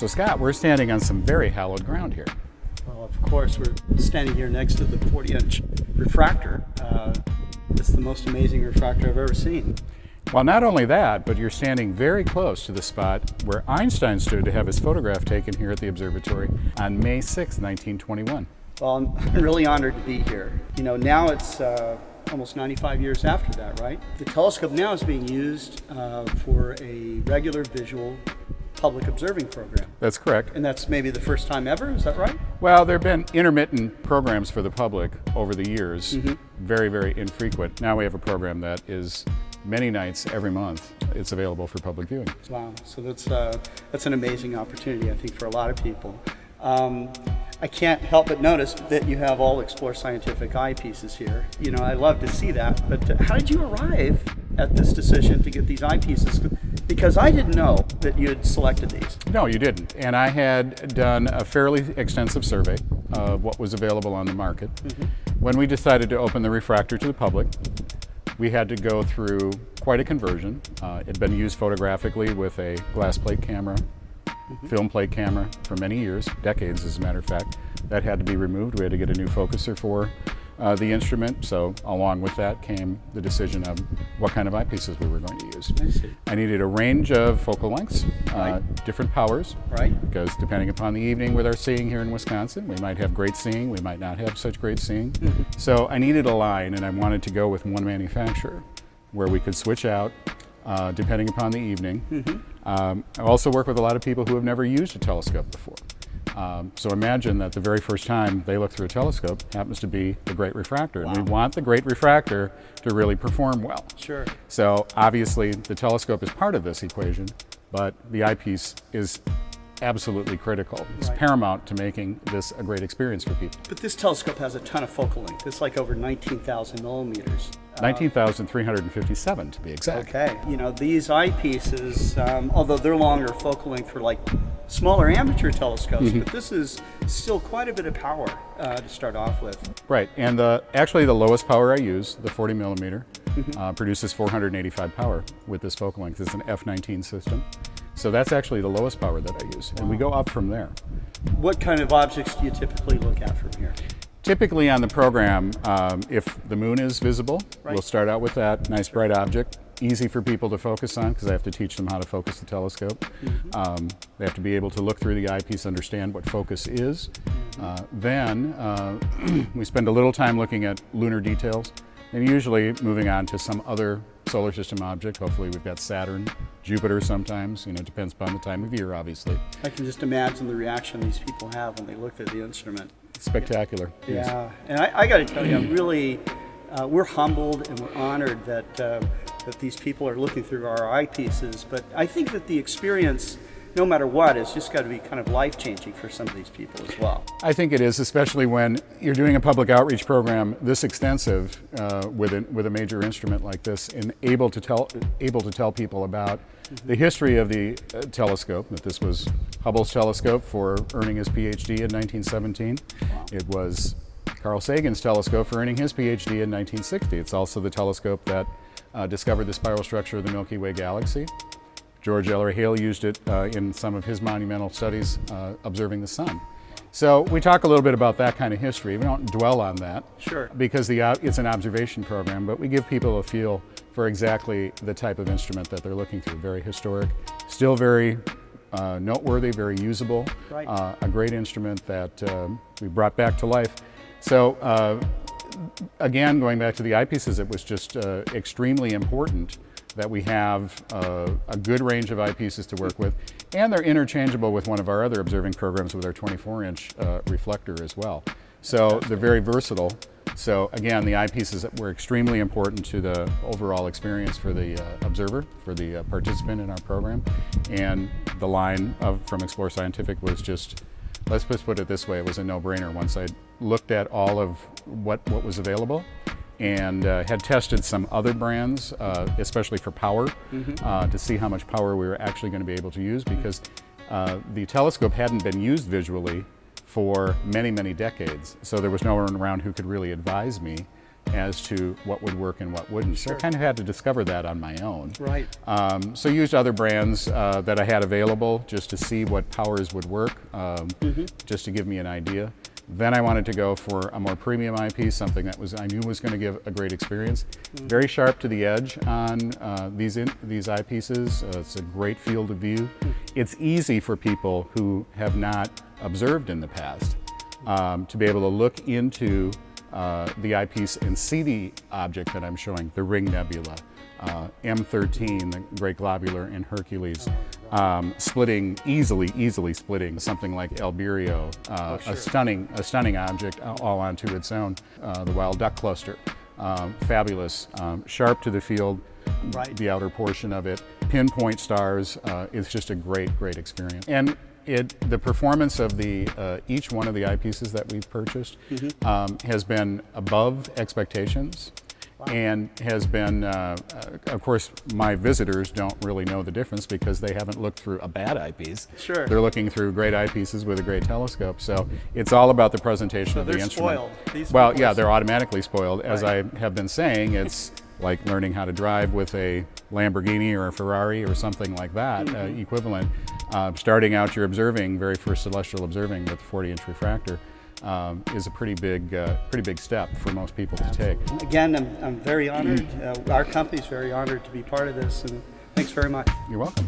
So Scott, we're standing on some very hallowed ground here. Well, of course, we're standing here next to the 40-inch refractor. It's the most amazing refractor I've ever seen. Well, not only that, but you're standing very close to the spot where Einstein stood to have his photograph taken here at the observatory on May 6, 1921. Well, I'm really honored to be here. You know, now it's almost 95 years after that, right? The telescope now is being used for a regular visual public observing program. That's correct. And that's maybe the first time ever, is that right? Well, there have been intermittent programs for the public over the years, very, very infrequent. Now we have a program that is many nights every month. It's available for public viewing. Wow, so that's an amazing opportunity, I think, for a lot of people. I can't help but notice that you have all Explore Scientific eyepieces here. You know, I love to see that, but how did you arrive at this decision to get these eyepieces? Because I didn't know that you had selected these. No, you didn't. And I had done a fairly extensive survey of what was available on the market. When we decided to open the refractor to the public, we had to go through quite a conversion. It had been used photographically with a glass plate camera, film plate camera for many years, decades as a matter of fact. That had to be removed. We had to get a new focuser for the instrument, so along with that came the decision of what kind of eyepieces we were going to use. I see. I needed a range of focal lengths, different powers, because depending upon the evening with our seeing here in Wisconsin, we might have great seeing, we might not have such great seeing. So I needed a line, and I wanted to go with one manufacturer where we could switch out depending upon the evening. I also work with a lot of people who have never used a telescope before. So imagine that the very first time they look through a telescope happens to be the great refractor. And we want the great refractor to really perform well. Sure. So obviously the telescope is part of this equation, but the eyepiece is absolutely critical. It's paramount to making this a great experience for people. But this telescope has a ton of focal length. It's like over 19,000 millimeters. 19,357 to be exact. Okay. You know, these eyepieces, although they're longer focal length for like smaller amateur telescopes, but this is still quite a bit of power to start off with. Right, and actually the lowest power I use, the 40 millimeter, produces 485 power with this focal length. It's an F19 system. So that's actually the lowest power that I use, and we go up from there. What kind of objects do you typically look at from here? Typically on the program, if the moon is visible, we'll start out with that nice bright object, easy for people to focus on because I have to teach them how to focus the telescope. They have to be able to look through the eyepiece, understand what focus is. Then we spend a little time looking at lunar details, and usually moving on to some other solar system object. Hopefully we've got Saturn, Jupiter sometimes, you know, it depends upon the time of year, obviously. I can just imagine the reaction these people have when they look at the instrument. Spectacular. Yeah, yes. and I got to tell you, I'm really, we're humbled and we're honored that, that these people are looking through our eyepieces, but I think that the experience, no matter what, has just got to be kind of life-changing for some of these people as well. I think it is, especially when you're doing a public outreach program this extensive with a major instrument like this, and able to tell people about the history of the telescope. That this was Hubble's telescope for earning his PhD in 1917. It was Carl Sagan's telescope for earning his PhD in 1960. It's also the telescope that discovered the spiral structure of the Milky Way galaxy. George Ellery Hale used it in some of his monumental studies observing the sun. So we talk a little bit about that kind of history. We don't dwell on that because it's an observation program, but we give people a feel for exactly the type of instrument that they're looking through. Very historic, still very noteworthy, very usable, a great instrument that we brought back to life. So again, going back to the eyepieces, it was just extremely important that we have a good range of eyepieces to work with, and they're interchangeable with one of our other observing programs with our 24-inch reflector as well. So they're very versatile. So again, the eyepieces were extremely important to the overall experience for the observer, for the participant in our program, and the line from Explore Scientific was just, let's just put it this way, it was a no-brainer once I looked at all of what was available and had tested some other brands, especially for power, to see how much power we were actually going to be able to use, because the telescope hadn't been used visually for many, many decades. So there was no one around who could really advise me as to what would work and what wouldn't. So I kind of had to discover that on my own. Right. So used other brands that I had available just to see what powers would work, just to give me an idea. Then I wanted to go for a more premium eyepiece, something that I knew was going to give a great experience. Very sharp to the edge on these eyepieces. It's a great field of view. It's easy for people who have not observed in the past to be able to look into the eyepiece and see the object that I'm showing, the Ring Nebula, M13, the Great Globular in Hercules, splitting easily splitting something like Albireo, a stunning object all onto its own, the Wild Duck Cluster, fabulous, sharp to the field, the outer portion of it, pinpoint stars. It's just a great experience. And the performance of each one of the eyepieces that we've purchased has been above expectations. And has been, of course, my visitors don't really know the difference because they haven't looked through a bad eyepiece. Sure. They're looking through great eyepieces with a great telescope. So it's all about the presentation of the instrument. Spoiled. Well, yeah, they're automatically spoiled. As I have been saying, it's like learning how to drive with a Lamborghini or a Ferrari or something like that, equivalent. Starting out, you're observing, very first celestial observing with the 40-inch refractor. Is a pretty big step for most people to take. Again, I'm very honored. Our company's very honored to be part of this, and thanks very much. You're welcome.